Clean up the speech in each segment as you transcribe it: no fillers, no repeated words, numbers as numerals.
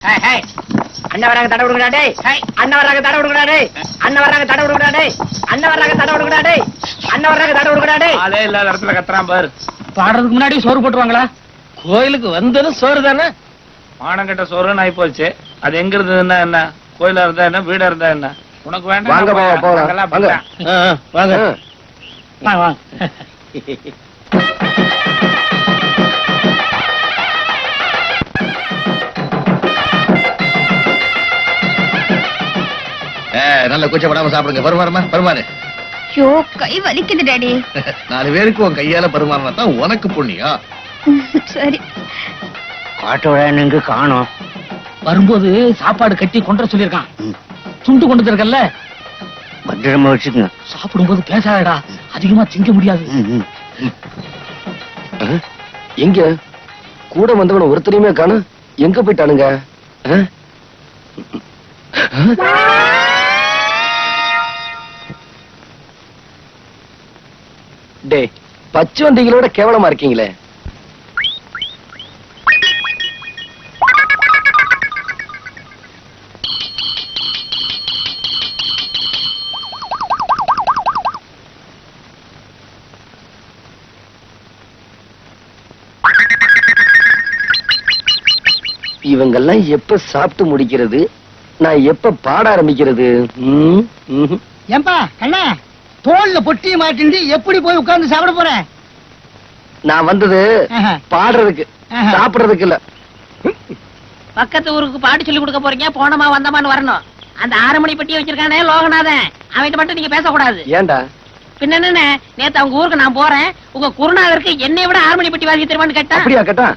அண்ணன் வராங்க தடை விடுங்கடா. அண்ணன் வராங்க தடை விடுங்கடா. அண்ணன் வராங்க தடை விடுங்கடா. அண்ணன் வராங்க தடை விடுங்கடா. அண்ணன் வராங்க தடை விடுங்கடா. ஆளே இல்லாத இடத்துல கத்துறான் பாரு. பாடுறதுக்கு முன்னாடி சோறு போட்டுருவாங்களா? கோயிலுக்கு வந்ததும் சோறு தானே. மானங்கட்ட சோறுன்னு ஆயி போச்சு. அது எங்க இருந்ததுன்னா என்ன, கோயிலா இருந்தா என்ன, வீடா இருந்தா என்ன? உனக்கு வேண்டாம். வாங்க போலாம். வாங்க வாங்க. நல்ல கூச்சப்படாம சாப்பிடுங்க. பருமாறு. ஐயோ, கை வலிக்குது டாடி. 4 பேருக்கு உன் கையால பருமாறினா தான் உனக்கு புண்ணியம். சரி. காட்டு காணோம். வரும்போது சாப்பாடு கட்டி கொண்டு சொல்லியிருக்கான். துண்டு கொண்டு இருக்கல்ல, பத்திரமா வச்சுக்கங்க. சாப்பிடும்போது பேசாதடா, அதிகமா திங்க முடியாது. எங்க கூட வந்தவன ஒருத்தரையுமே காணோம். எங்க போயிட்டானுங்க? டே, பச்சை வண்டிகளோட கேவலமா இருக்கீங்களே. இவங்கெல்லாம் எப்ப சாப்பிட்டு முடிக்கிறது, நான் எப்ப பாட ஆரம்பிக்கிறது? ஏன்பா கண்ணா, தோல்ல பொட்டி மாட்டிண்டு எப்படி போய் உட்கார்ந்து சாப்பிட போற? நான் வந்தது பாடுறதுக்கு, சாப்பிடுறதுக்கு இல்ல. பக்கத்து ஊருக்கு பாட்டு சொல்லி கொடுக்க போறீங்க, போனமா வந்தமான்னு வரணும். அந்த 6 மணி பெட்டி வச்சிருக்கானே லோகநாதன், அவன்கிட்ட மட்டும் நீங்க பேசக்கூடாது. ஏண்டா? பின்ன என்ன, நேத்து அவங்க ஊருக்கு நான் போறேன், உங்க குருநாதருக்கு என்னை விட 6 மணி பெட்டி வாங்கி தருவான்னு கேட்டா. அப்படியா கேட்டா?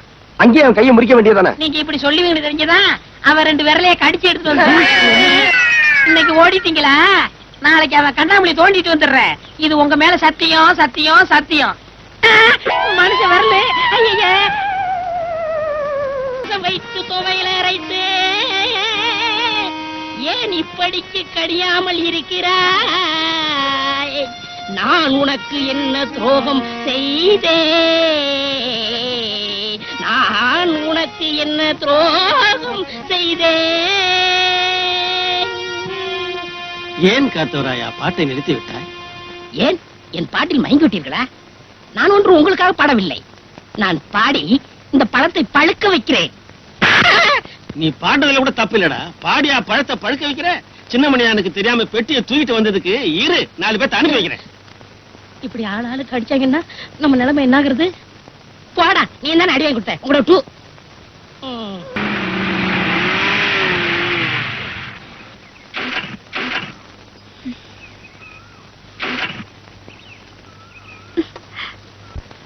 அங்கேயே அவன் கையை முடிக்க வேண்டியதானே? நீங்க இப்படி சொல்லுவீங்கன்னு தெரிஞ்சதான் அவன் 2 விரலைய கடிச்சு எடுத்து வந்து இன்னைக்கு ஓடிட்டீங்களா? நாளைக்கு அவன் கண்ணாமூலி தோண்டிட்டு வந்துடுறேன். இது உங்க மேல சத்தியம் சத்தியம் சத்தியம். மனுஷன் வரல. ஐய, வைத்து துவையில அரைத்து ஏன் இப்படிக்கு கடியாமல் இருக்கிறாய்? நான் உனக்கு என்ன துரோகம் செய்தேன்? நான் உனக்கு என்ன துரோகம் செய்தேன்? ஏன் காத்தவராயா பாட்டை நிறுத்தி விட்டாய்? ஏன் என் பாட்டில் மயங்கி விட்டீர்களா? நான் ஒன்று உங்களுக்காக பாடவில்லை. நான் பாடி இந்த பழத்தை பழுக்க வைக்கிறேன். நீ பாடுறதுல கூட தப்பு இல்லடா. பாடியா பழத்தை பழுக்க வைக்கிற? சின்ன மணியானுக்கு தெரியாம பெட்டியை தூக்கிட்டு வந்ததுக்கு 4 பேர்த்த அனுப்பி வைக்கிறேன். இப்படி ஆளாளுக்கு அடிச்சாங்கன்னா நம்ம நிலைமை என்ன ஆகுறது? போடா, நீ என்ன அடி வாங்கி கொடுத்த? உங்களோட டூ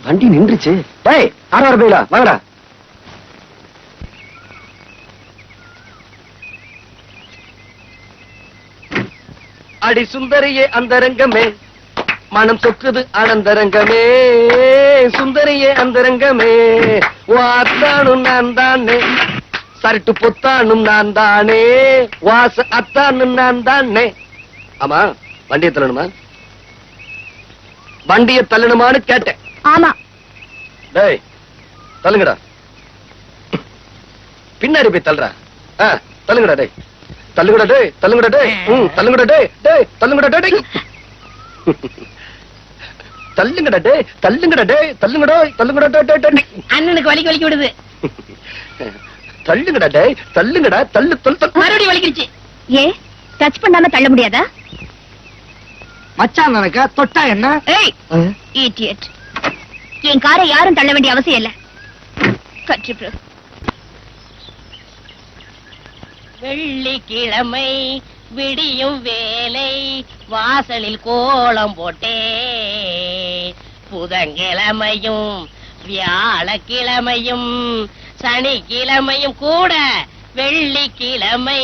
வண்டி நின்றுச்சு. டேய், 6 பேரா வாங்கடா. அடி சுந்தரியே அந்தரங்கமே, மனம் சொக்குது ஆனந்தரங்கமே. சுந்தரியே அந்தரங்கமே, வாத்தானும் நான் தானே, சரட்டு பொத்தானும் நான் தானே, வாச அத்தானும் நான் தானே. ஆமா, வண்டியை தள்ளணுமா? வண்டியை தள்ளணுமான்னு கேட்டேன். ஆமா. டேய், தள்ளுங்கடா. பின்னாடி போய் தள்ளுறா. தள்ளுங்கடா டேய். தள்ளுங்கடா டேய், தள்ளுங்கடா டேய். தள்ளுங்கடா டேய், டேய் தள்ளுங்கடா டேய். தள்ளுங்கடா டேய், தள்ளுங்கடா டேய், தள்ளுங்கடா, தள்ளுங்கடா டேய் டேய். அண்ணனுக்கு வலிக்கு வலிக்கு விடுது. தள்ளுங்கடா டேய், தள்ளுங்கடா, தள்ளு தள்ளு. மறுபடியும் வலிக்கிடுச்சு. ஏ, டச் பண்ணாம தள்ள முடியாதா? மச்சான் நினைக்க தொட்டா என்ன? ஏய், இடியட். என் காரை யாரும் தள்ள வேண்டிய அவசியம் இல்ல. கட்சி ப்ரோ. வெள்ளிக்கிழமை விடியும் வேலை வாசலில் கோலம் போட்டே, புதன்கிழமையும் வியாழக்கிழமையும் சனிக்கிழமையும் கூட வெள்ளிக்கிழமை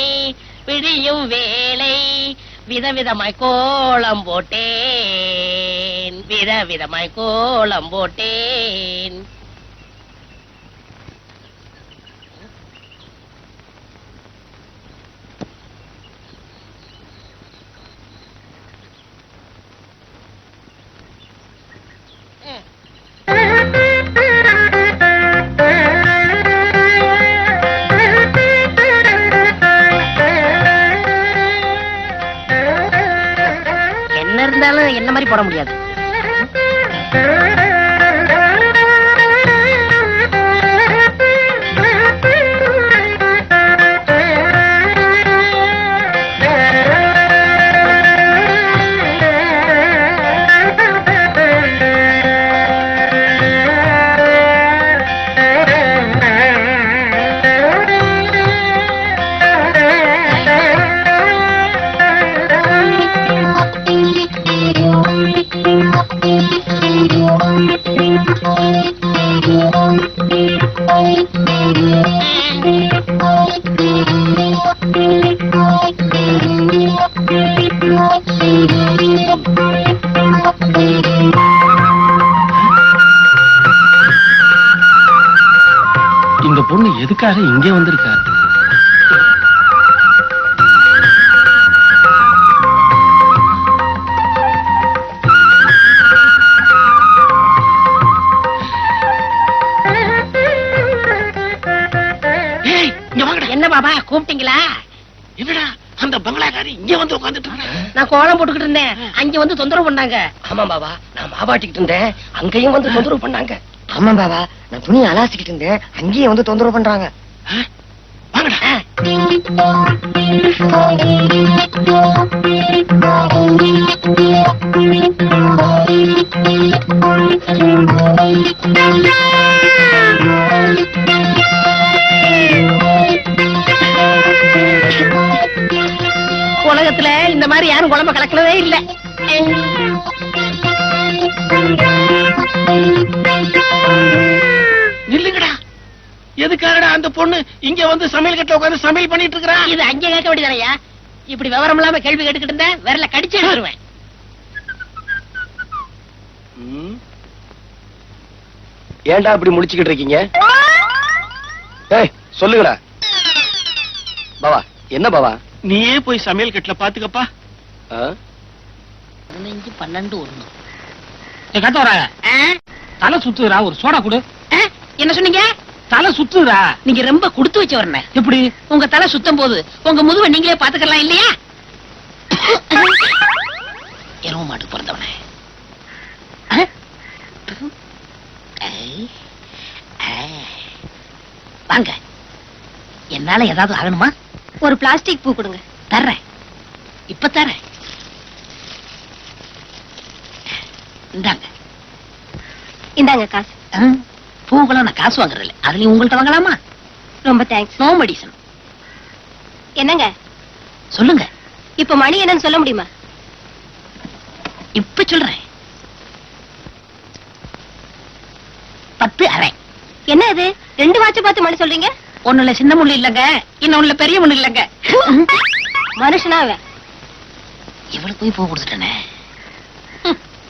விடியும் வேலை விதவிதமாய் கோலம் போட்டேன், விதவிதமாய் கோலம் போட்டேன். போட முடியாது. இந்த பொண்ணு எதுக்காக இங்கே வந்திருக்கா? என்ன பாபா கூப்பிட்டீங்களா? என்னடா அந்த பங்களாக்காரி இங்க வந்து உட்கார்ந்துட்டு இருக்கா? நான் கோலம் போட்டுக்கிட்டு இருந்தேன், அங்க வந்து தொந்தரவு பண்ணாங்க. ஆமா பாபா, நான் மாவாட்டிக்கிட்டு இருந்தேன், அங்கேயும் வந்து தொந்தரவு பண்ணாங்க. ஆமா பாபா, நான் துணி அலாசிக்கிட்டு இருந்தேன், அங்கேயும் வந்து தொந்தரவு பண்றாங்க. வாங்கடா. உலகத்துல இந்த மாதிரி யாரும் குழம்பு கலக்கலவே இல்ல. நில்லுங்கடா. எதுக்காகடா அந்த பொண்ணு இங்க வந்து சமையல் கட்டுல உட்கார்ந்து சமையல் பண்ணிட்டு இருக்கா? இது அங்கே கேட்க வேண்டியதானயா? இப்படி விவரம் இல்லாம கேள்வி கேட்டுக்கிட்டு இருந்தேன், விரல கடிச்சு எடுத்துருவேன். ஏன்டா இப்படி முடிச்சுக்கிட்டு இருக்கீங்க? ஏய் சொல்லுங்கடா. பாவா என்ன பாவா? நீயே போய் சமையல் கட்டுல பாத்துக்கப்பா. 15, 12, 1. கத்த வராங்க, தலை சுத்துறா, ஒரு சோடா கொடு. என்ன சொன்னீங்க? தலை சுத்துறா. நீங்க ரொம்ப கொடுத்து வச்சவர்னே. எப்படி? உங்க தலை சுத்தம் போது உங்க முதுவை நீங்களே பாத்துக்கலாம் இல்லையா? எருவ மாட்டு பிறந்தவனே. வாங்க, என்னால ஏதாவது ஆகணுமா? ஒரு பிளாஸ்டிக் பூ கொடுங்க. தர்றேன், இப்ப தரேன். இந்தாங்க. இந்தாங்க காசு. பூக்கெல்லாம் நான் காசு வாங்குறதில்ல, அதுலயும் உங்கள்ட்ட வாங்கலாமா? ரொம்ப தேங்க்ஸ். No medicine. என்னங்க சொல்லுங்க. இப்ப மணி என்னன்னு சொல்ல முடியுமா? இப்ப சொல்றேன். 10 அரை. என்ன இது 2 வாட்ச பார்த்து மணி சொல்றீங்க? ஒண்ணுல சின்ன முள்ளு இல்லங்க, இன்னொன்னுல பெரிய முள்ளு இல்லங்க. மனுஷனா அவன்? இவளுக்கு போய் பூ கொடுத்துட்டேனே.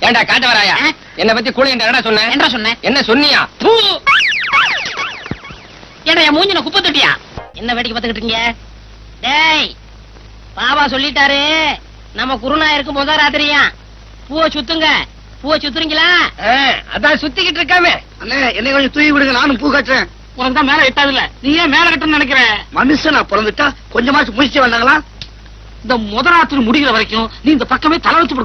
ஏண்டா காட்ட வராயா? என்ன பத்தி கூட என்ன சொன்ன? என்ன சொன்னேன்? என்ன சொன்னியா? ஏடா என் மூஞ்சின குப்பை தொட்டியா? என்ன வேடிக்கை பார்த்துக்கிட்டு இருக்கீங்க? டேய், பாபா சொல்லிட்டாரு, நம்ம குருநாயருக்கு முத ராத்திரியா பூவை சுத்துங்க. பூவை சுத்துறீங்களா? அதான் சுத்திக்கிட்டு இருக்காமே. அண்ணே என்னை கொஞ்சம் தூக்கி விடுங்க, நானும் பூ கட்டுறேன். உனக்கு தான் மேல எட்டாதுல, நீ ஏன் மேல கட்டணும்னு நினைக்கிற? மனுஷனா பிறந்துட்டா கொஞ்சமாச்சும் முயற்சி வந்தாங்களா? இந்த முதராத்திரி முடிகிற வரைக்கும் நீ இந்த பக்கமே தலை வச்சு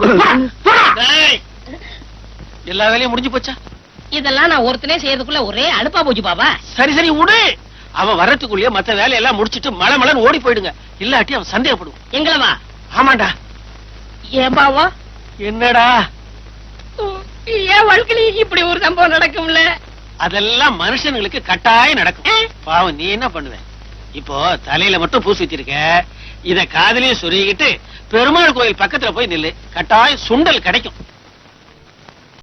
எல்லா வேலையும் முடிஞ்சு போச்சா? இதெல்லாம் நான் ஒருத்தனே செய்யறதுக்குள்ள ஒரே அலுப்பா போச்சு பாபா. சரி சரி விடு. அவன் வரத்துக்குள்ளேயே மத்த வேலையெல்லாம் முடிச்சிட்டு மழை மழைன்னு ஓடி போயிடுங்க, இல்லாட்டி அவன் சந்தேகப்படுவான். எங்களவா? ஆமாண்டா. ஏன் பாவா? என்னடா ஏன் வாழ்க்கையில இப்படி ஒரு சம்பவம் நடக்கும்ல? அதெல்லாம் மனுஷனுங்களுக்கு கட்டாயம் நடக்கும். பாவம் நீ என்ன பண்ணுவ? இப்போ தலையில மட்டும் பூசி வச்சிருக்க, இத காதலையும் சொருகிட்டு பெருமாள் கோயில் பக்கத்துல போய் நில்லு, கட்டாயம் சுண்டல் கிடைக்கும்.